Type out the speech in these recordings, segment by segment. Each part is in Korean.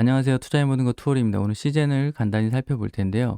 안녕하세요. 투자해 보는 거 투어리입니다. 오늘 시젠을 간단히 살펴볼 텐데요.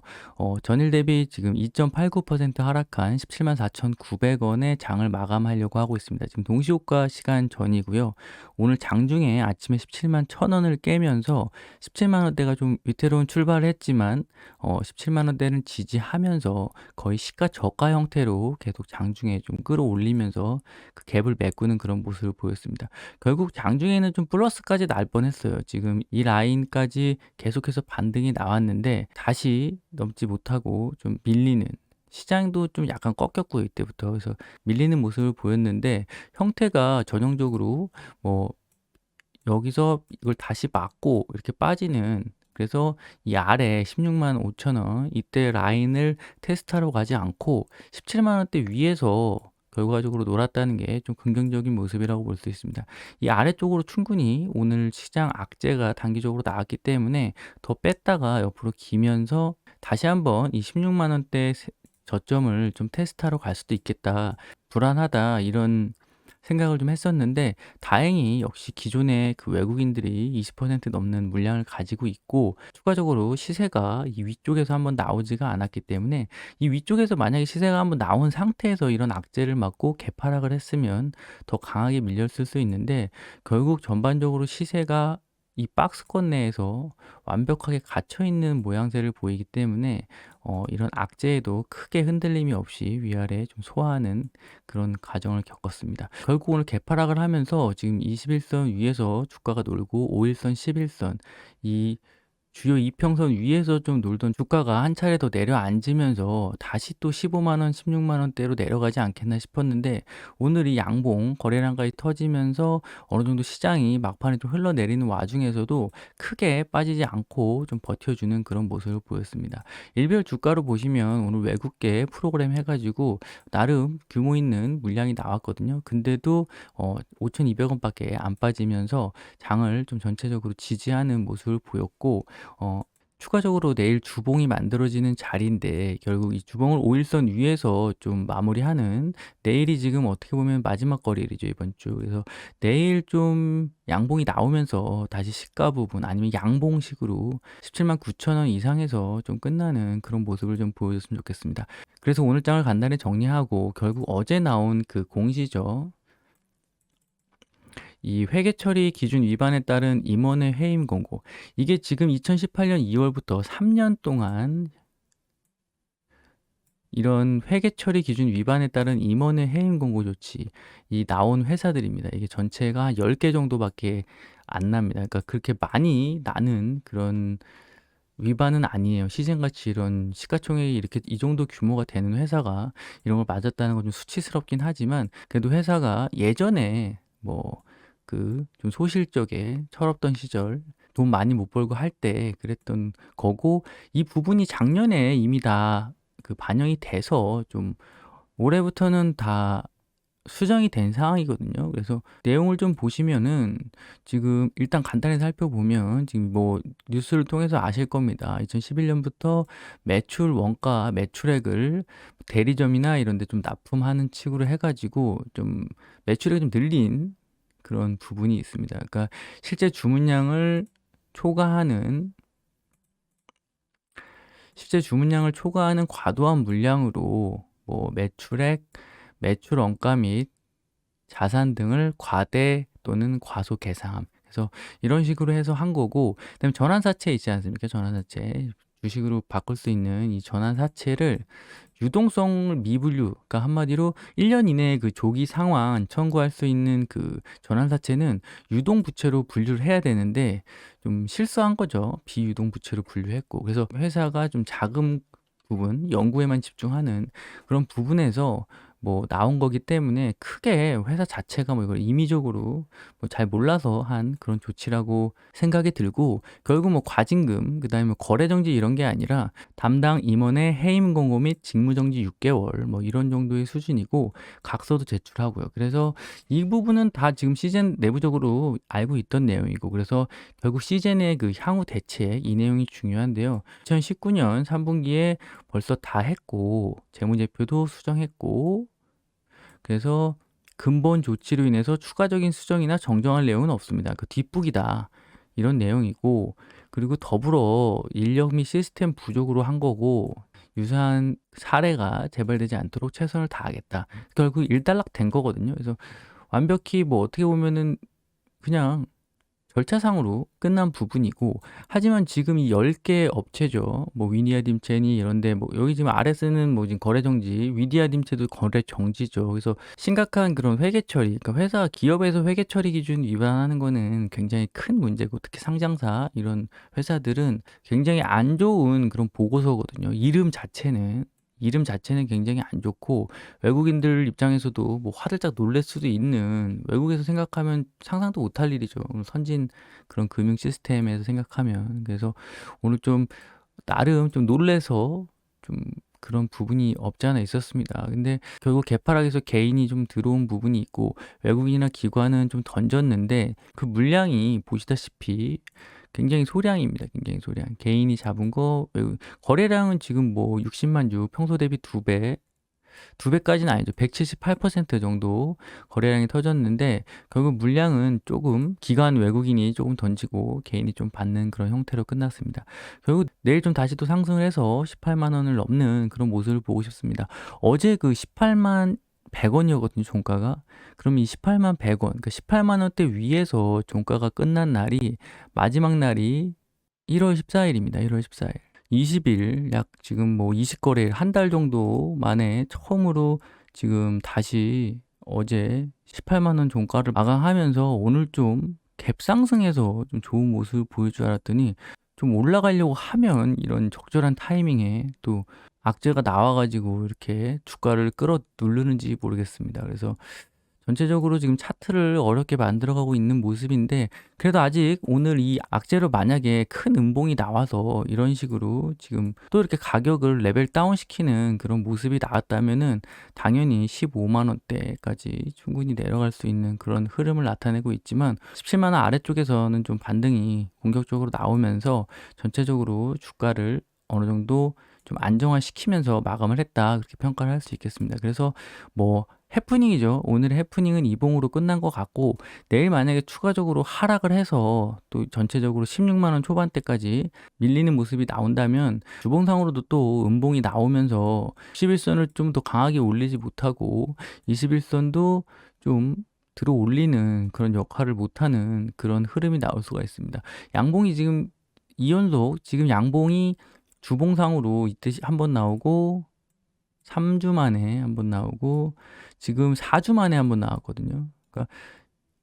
전일 대비 지금 2.89% 하락한 1 7 4,900원에 장을 마감하려고 하고 있습니다. 지금 동시호가 시간 전이고요. 오늘 장중에 아침에 171,000 원을 깨면서 170,000 원대가 좀 위태로운 출발을 했지만 170,000 원대는 지지하면서 거의 시가 저가 형태로 계속 장중에 좀 끌어올리면서 그 갭을 메꾸는 그런 모습을 보였습니다. 결국 장중에는 좀 플러스까지 날 뻔했어요. 지금 이 라인까지 계속해서 반등이 나왔는데 다시 넘지 못하고 좀 밀리는, 시장도 좀 약간 꺾였고요, 이때부터. 그래서 밀리는 모습을 보였는데 형태가 전형적으로 뭐 여기서 이걸 다시 맞고 이렇게 빠지는, 그래서 이 아래 165,000원 이때 라인을 테스트하러 가지 않고 170,000 원대 위에서 결과적으로 놀았다는 게 좀 긍정적인 모습이라고 볼 수 있습니다. 이 아래쪽으로 충분히 오늘 시장 악재가 단기적으로 나왔기 때문에 더 뺐다가 옆으로 기면서 다시 한번 이 160,000 원대 저점을 좀 테스트하러 갈 수도 있겠다, 불안하다, 이런 생각을 좀 했었는데 다행히 역시 기존의 그 외국인들이 20% 넘는 물량을 가지고 있고 추가적으로 시세가 이 위쪽에서 한번 나오지가 않았기 때문에, 이 위쪽에서 만약에 시세가 한번 나온 상태에서 이런 악재를 맞고 개파락을 했으면 더 강하게 밀렸을 수 있는데, 결국 전반적으로 시세가 이 박스권 내에서 완벽하게 갇혀 있는 모양새를 보이기 때문에 이런 악재에도 크게 흔들림이 없이 위아래 좀 소화하는 그런 과정을 겪었습니다. 결국 오늘 개파락을 하면서 지금 21선 위에서 주가가 놀고 5일선, 11선, 이 주요 이평선 위에서 좀 놀던 주가가 한 차례 더 내려앉으면서 다시 또 15만 원, 16만 원대로 내려가지 않겠나 싶었는데, 오늘 이 양봉 거래량까지 터지면서 어느 정도 시장이 막판에 좀 흘러내리는 와중에서도 크게 빠지지 않고 좀 버텨주는 그런 모습을 보였습니다. 일별 주가로 보시면 오늘 외국계 프로그램 해가지고 나름 규모 있는 물량이 나왔거든요. 근데도 5,200원밖에 안 빠지면서 장을 좀 전체적으로 지지하는 모습을 보였고, 어 추가적으로 내일 주봉이 만들어지는 자리인데 결국 이 주봉을 5일선 위에서 좀 마무리하는, 내일이 지금 어떻게 보면 마지막 거래일이죠, 이번 주. 그래서 내일 좀 양봉이 나오면서 다시 시가 부분 아니면 양봉식으로 179,000원 이상에서 좀 끝나는 그런 모습을 좀 보여줬으면 좋겠습니다. 그래서 오늘 장을 간단히 정리하고 결국 어제 나온 그 공시죠. 이 회계 처리 기준 위반에 따른 임원의 해임 공고. 이게 지금 2018년 2월부터 3년 동안 이런 회계 처리 기준 위반에 따른 임원의 해임 공고 조치, 이 나온 회사들입니다. 이게 전체가 한 10개 정도밖에 안 납니다. 그러니까 그렇게 많이 나는 그런 위반은 아니에요. 시젠같이 이런 시가총액이 이렇게 이 정도 규모가 되는 회사가 이런 걸 맞았다는 건 좀 수치스럽긴 하지만, 그래도 회사가 예전에 뭐 그 좀 소실적에 철없던 시절 돈 많이 못 벌고 할 때 그랬던 거고, 이 부분이 작년에 이미 다 그 반영이 돼서 좀 올해부터는 다 수정이 된 상황이거든요. 그래서 내용을 좀 보시면은 지금 일단 간단히 살펴보면 지금 뭐 뉴스를 통해서 아실 겁니다. 2011년부터 매출 원가 매출액을 대리점이나 이런 데 좀 납품하는 식으로 해가지고 좀 매출액이 좀 늘린 그런 부분이 있습니다. 그러니까 실제 주문량을 초과하는 실제 주문량을 초과하는 과도한 물량으로 뭐 매출액, 매출 원가 및 자산 등을 과대 또는 과소 계상함. 그래서 이런 식으로 해서 한 거고, 그다음에 전환사채 있지 않습니까? 전환사채. 주식으로 바꿀 수 있는 이 전환사채를 유동성을 미분류, 그러니까 한마디로 1년 이내에 그 조기 상환 청구할 수 있는 그 전환사채는 유동부채로 분류를 해야 되는데 좀 실수한 거죠. 비유동부채로 분류했고, 그래서 회사가 좀 자금 부분, 연구에만 집중하는 그런 부분에서 뭐 나온 거기 때문에 크게 회사 자체가 뭐 이걸 임의적으로 뭐 잘 몰라서 한 그런 조치라고 생각이 들고, 결국 뭐 과징금, 그다음에 뭐 거래정지 이런 게 아니라 담당 임원의 해임 공고 및 직무정지 6개월 뭐 이런 정도의 수준이고, 각서도 제출하고요. 그래서 이 부분은 다 지금 시젠 내부적으로 알고 있던 내용이고, 그래서 결국 시젠의 그 향후 대책, 이 내용이 중요한데요. 2019년 3분기에 벌써 다 했고 재무제표도 수정했고, 그래서 근본 조치로 인해서 추가적인 수정이나 정정할 내용은 없습니다. 그 뒷북이다. 이런 내용이고, 그리고 더불어 인력 및 시스템 부족으로 한 거고, 유사한 사례가 재발되지 않도록 최선을 다하겠다. 결국 일단락된 거거든요. 그래서 완벽히 뭐 어떻게 보면은 그냥 절차상으로 끝난 부분이고, 하지만 지금 이 10개 업체죠. 뭐 위니아딤체니 이런데, 뭐 여기 지금 아래 쓰는 뭐 지금 거래 정지, 위디아딤체도 거래 정지죠. 그래서 심각한 그런 회계 처리, 그러니까 회사 기업에서 회계 처리 기준 위반하는 거는 굉장히 큰 문제고, 특히 상장사 이런 회사들은 굉장히 안 좋은 그런 보고서거든요. 이름 자체는 굉장히 안 좋고, 외국인들 입장에서도 뭐 화들짝 놀랄 수도 있는, 외국에서 생각하면 상상도 못할 일이죠. 선진 그런 금융 시스템에서 생각하면. 그래서 오늘 좀 나름 좀 놀래서 좀 그런 부분이 없지 않아 있었습니다. 근데 결국 개파락에서 개인이 좀 들어온 부분이 있고, 외국인이나 기관은 좀 던졌는데 그 물량이 보시다시피 굉장히 소량입니다. 굉장히 소량. 개인이 잡은 거, 거래량은 지금 뭐 60만 주, 평소 대비 2배, 2배까지는 아니죠. 178% 정도 거래량이 터졌는데, 결국 물량은 조금 기관 외국인이 조금 던지고 개인이 좀 받는 그런 형태로 끝났습니다. 결국 내일 좀 다시 또 상승을 해서 18만 원을 넘는 그런 모습을 보고 싶습니다. 어제 그 18만 100원이었거든요, 종가가. 그럼 이 18만 100원, 그러니까 18만 원대 위에서 종가가 끝난 날이, 마지막 날이 1월 14일입니다. 1월 14일. 20일, 약 지금 뭐 20거래일, 한 달 정도 만에 처음으로 지금 다시 어제 18만 원 종가를 마감하면서 오늘 좀 갭상승해서 좀 좋은 모습을 보일 줄 알았더니, 좀 올라가려고 하면 이런 적절한 타이밍에 또 악재가 나와가지고 이렇게 주가를 끌어 누르는지 모르겠습니다. 그래서 전체적으로 지금 차트를 어렵게 만들어가고 있는 모습인데, 그래도 아직 오늘 이 악재로 만약에 큰 음봉이 나와서 이런 식으로 지금 또 이렇게 가격을 레벨 다운 시키는 그런 모습이 나왔다면은, 당연히 15만 원대까지 충분히 내려갈 수 있는 그런 흐름을 나타내고 있지만, 17만 원 아래쪽에서는 좀 반등이 공격적으로 나오면서 전체적으로 주가를 어느 정도 좀 안정화시키면서 마감을 했다, 그렇게 평가를 할 수 있겠습니다. 그래서 뭐 해프닝이죠. 오늘의 해프닝은 이봉으로 끝난 것 같고, 내일 만약에 추가적으로 하락을 해서 또 전체적으로 16만 원 초반대까지 밀리는 모습이 나온다면, 주봉상으로도 또 음봉이 나오면서 61선을 좀 더 강하게 올리지 못하고 21선도 좀 들어 올리는 그런 역할을 못하는 그런 흐름이 나올 수가 있습니다. 양봉이 지금 2연속, 지금 양봉이 주봉상으로 이때 한번 나오고, 3주 만에 한번 나오고, 지금 4주 만에 한번 나왔거든요. 그러니까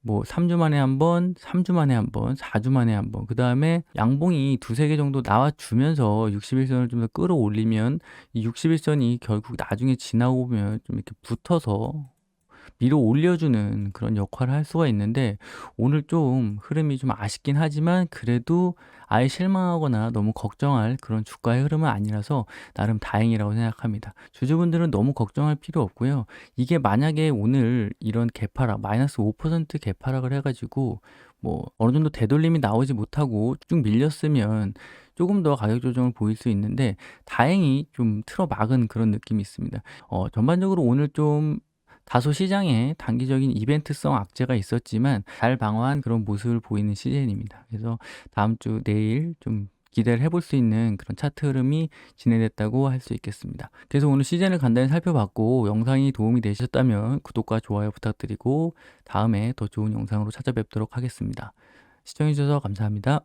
뭐 3주 만에 한번, 3주 만에 한번, 4주 만에 한번, 그 다음에 양봉이 두세 개 정도 나와주면서 61선을 좀 더 끌어올리면, 이 61선이 결국 나중에 지나고 보면 좀 이렇게 붙어서 밀어 올려주는 그런 역할을 할 수가 있는데, 오늘 좀 흐름이 좀 아쉽긴 하지만 그래도 아예 실망하거나 너무 걱정할 그런 주가의 흐름은 아니라서 나름 다행이라고 생각합니다. 주주분들은 너무 걱정할 필요 없고요. 이게 만약에 오늘 이런 개파락, 마이너스 5% 개파락을 해가지고 뭐 어느 정도 되돌림이 나오지 못하고 쭉 밀렸으면 조금 더 가격 조정을 보일 수 있는데, 다행히 좀 틀어막은 그런 느낌이 있습니다. 전반적으로 오늘 좀 다소 시장에 단기적인 이벤트성 악재가 있었지만 잘 방어한 그런 모습을 보이는 시즌입니다. 그래서 다음 주 내일 좀 기대를 해볼 수 있는 그런 차트 흐름이 진행됐다고 할 수 있겠습니다. 그래서 오늘 시즌을 간단히 살펴봤고, 영상이 도움이 되셨다면 구독과 좋아요 부탁드리고, 다음에 더 좋은 영상으로 찾아뵙도록 하겠습니다. 시청해주셔서 감사합니다.